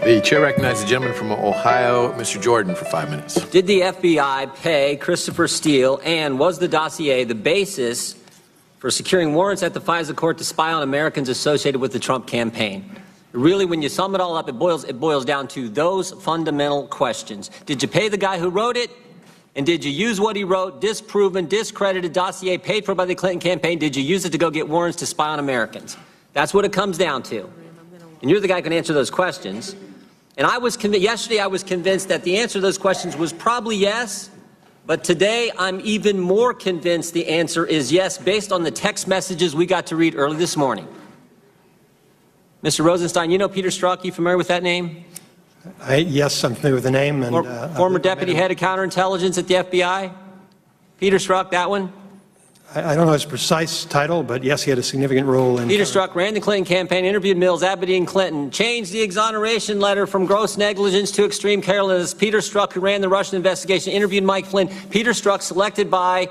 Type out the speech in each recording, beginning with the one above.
The chair recognizes the gentleman from Ohio, Mr. Jordan, for 5 minutes. Did the FBI pay Christopher Steele, and was the dossier the basis for securing warrants at the FISA court to spy on Americans associated with the Trump campaign? Really, when you sum it all up, it boils down to those fundamental questions. Did you pay the guy who wrote it? And did you use what he wrote, disproven, discredited dossier paid for by the Clinton campaign? Did you use it to go get warrants to spy on Americans? That's what it comes down to. And you're the guy who can answer those questions. And yesterday I was convinced that the answer to those questions was probably yes, but today I'm even more convinced the answer is yes, based on the text messages we got to read early this morning. Mr. Rosenstein, you know Peter Strzok, you familiar with that name? Yes, I'm familiar with the name. And former deputy head of counterintelligence at the FBI? Peter Strzok, that one? I don't know his precise title, but yes, he had a significant role in... Peter Strzok ran the Clinton campaign, interviewed Mills, Abedin, Clinton, changed the exoneration letter from gross negligence to extreme carelessness. Peter Strzok, who ran the Russian investigation, interviewed Mike Flynn. Peter Strzok selected by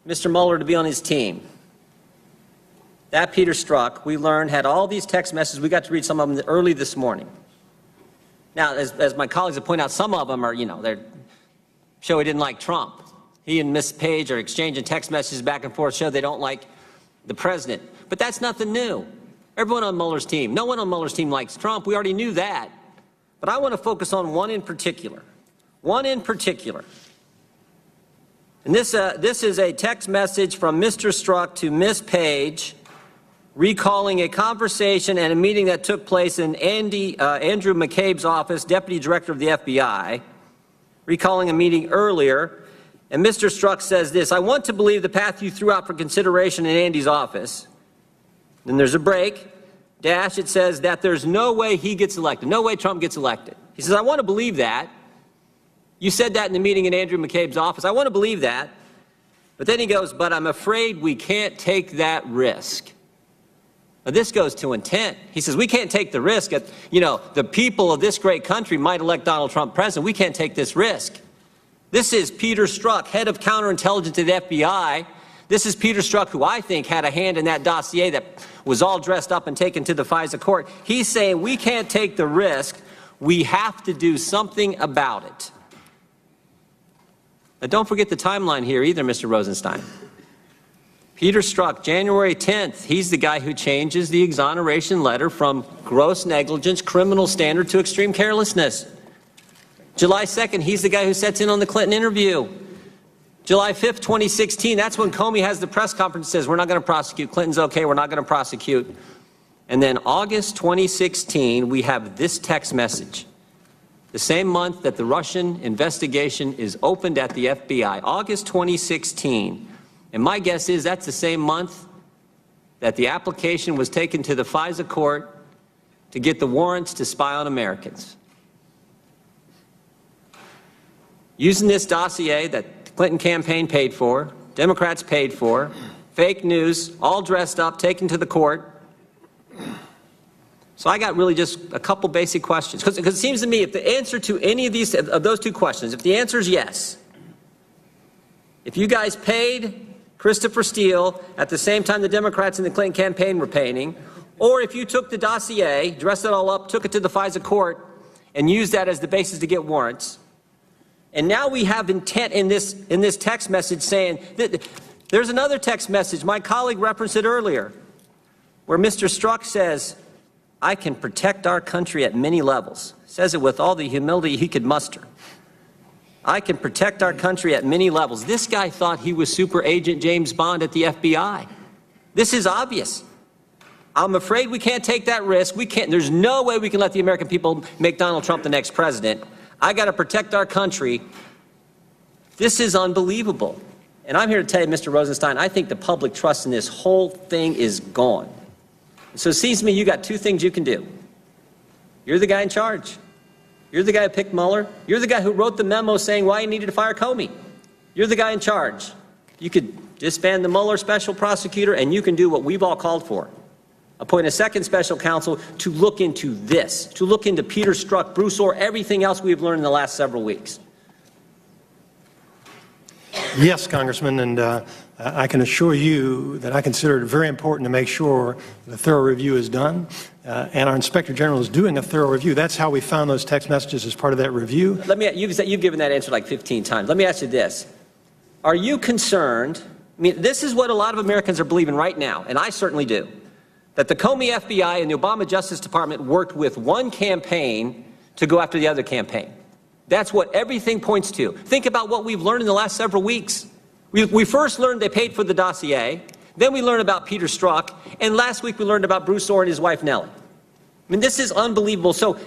Mr. Mueller to be on his team. That Peter Strzok, we learned, had all these text messages. We got to read some of them early this morning. Now, as my colleagues have pointed out, some of them are, they're show he didn't like Trump. He and Miss Page are exchanging text messages back and forth, show they don't like the president. But that's nothing new. Everyone on Mueller's team, no one on Mueller's team likes Trump. We already knew that. But I want to focus on one in particular. One in particular. And this is a text message from Mr. Strzok to Miss Page, recalling a conversation and a meeting that took place in Andrew McCabe's office, Deputy Director of the FBI, recalling a meeting earlier. And Mr. Strzok says this: I want to believe the path you threw out for consideration in Andy's office. Then there's a break. Dash, it says that there's no way he gets elected. No way Trump gets elected. He says, I want to believe that. You said that in the meeting in Andrew McCabe's office. I want to believe that. But then he goes, but I'm afraid we can't take that risk. Now, this goes to intent. He says, we can't take the risk. The people of this great country might elect Donald Trump president. We can't take this risk. This is Peter Strzok, head of counterintelligence at the FBI. This is Peter Strzok, who I think had a hand in that dossier that was all dressed up and taken to the FISA court. He's saying we can't take the risk. We have to do something about it. Now, don't forget the timeline here either, Mr. Rosenstein. Peter Strzok, January 10th, he's the guy who changes the exoneration letter from gross negligence, criminal standard, to extreme carelessness. July 2nd, he's the guy who sets in on the Clinton interview. July 5th, 2016, that's when Comey has the press conference and says, we're not going to prosecute. Clinton's okay, we're not going to prosecute. And then August 2016, we have this text message. The same month that the Russian investigation is opened at the FBI, August 2016. And my guess is that's the same month that the application was taken to the FISA court to get the warrants to spy on Americans. Using this dossier that the Clinton campaign paid for, Democrats paid for, fake news, all dressed up, taken to the court. So I got really just a couple basic questions. Because it seems to me if the answer to any of those two questions, if the answer is yes, if you guys paid Christopher Steele at the same time the Democrats in the Clinton campaign were paying, or if you took the dossier, dressed it all up, took it to the FISA court, and used that as the basis to get warrants, and now we have intent in this text message saying that there's another text message, my colleague referenced it earlier, where Mr. Strzok says, I can protect our country at many levels. Says it with all the humility he could muster. I can protect our country at many levels. This guy thought he was Super Agent James Bond at the FBI. This is obvious. I'm afraid we can't take that risk. There's no way we can let the American people make Donald Trump the next president. I got to protect our country. This is unbelievable. And I'm here to tell you, Mr. Rosenstein, I think the public trust in this whole thing is gone. So it seems to me you got two things you can do. You're the guy in charge. You're the guy who picked Mueller. You're the guy who wrote the memo saying why he needed to fire Comey. You're the guy in charge. You could disband the Mueller special prosecutor, and you can do what we've all called for. Appoint a second special counsel to look into this, to look into Peter Strzok, Bruce Orr, everything else we've learned in the last several weeks. Yes, Congressman, and I can assure you that I consider it very important to make sure the thorough review is done, and our Inspector General is doing a thorough review. That's how we found those text messages as part of that review. You've given that answer like 15 times. Let me ask you this. Are you concerned? I mean, this is what a lot of Americans are believing right now, and I certainly do, that the Comey FBI and the Obama Justice Department worked with one campaign to go after the other campaign. That's what everything points to. Think about what we've learned in the last several weeks. We first learned they paid for the dossier, then we learned about Peter Strzok, and last week we learned about Bruce Orr and his wife Nellie. I mean, this is unbelievable. So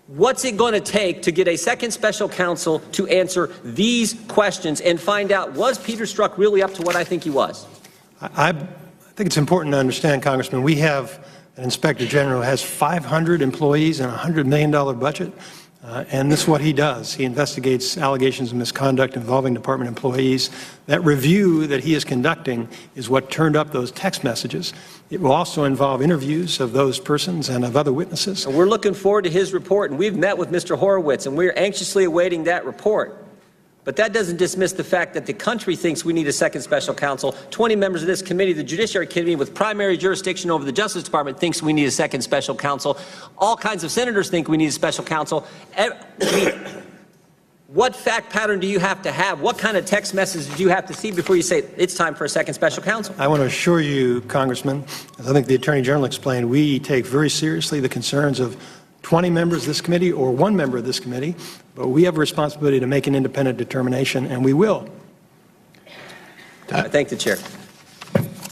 what's it going to take to get a second special counsel to answer these questions and find out, was Peter Strzok really up to what I think he was? I think it's important to understand, Congressman, we have an Inspector General who has 500 employees and a $100 million budget. And this is what he does. He investigates allegations of misconduct involving department employees. That review that he is conducting is what turned up those text messages. It will also involve interviews of those persons and of other witnesses. And we're looking forward to his report, and we've met with Mr. Horowitz, and we're anxiously awaiting that report. But that doesn't dismiss the fact that the country thinks we need a second special counsel. 20 members of this committee, the Judiciary Committee with primary jurisdiction over the Justice Department, thinks we need a second special counsel. All kinds of senators think we need a special counsel. What fact pattern do you have to have? What kind of text message do you have to see before you say it's time for a second special counsel? I want to assure you, Congressman, as I think the Attorney General explained, we take very seriously the concerns of 20 members of this committee or one member of this committee, but we have a responsibility to make an independent determination, and we will. I thank the chair.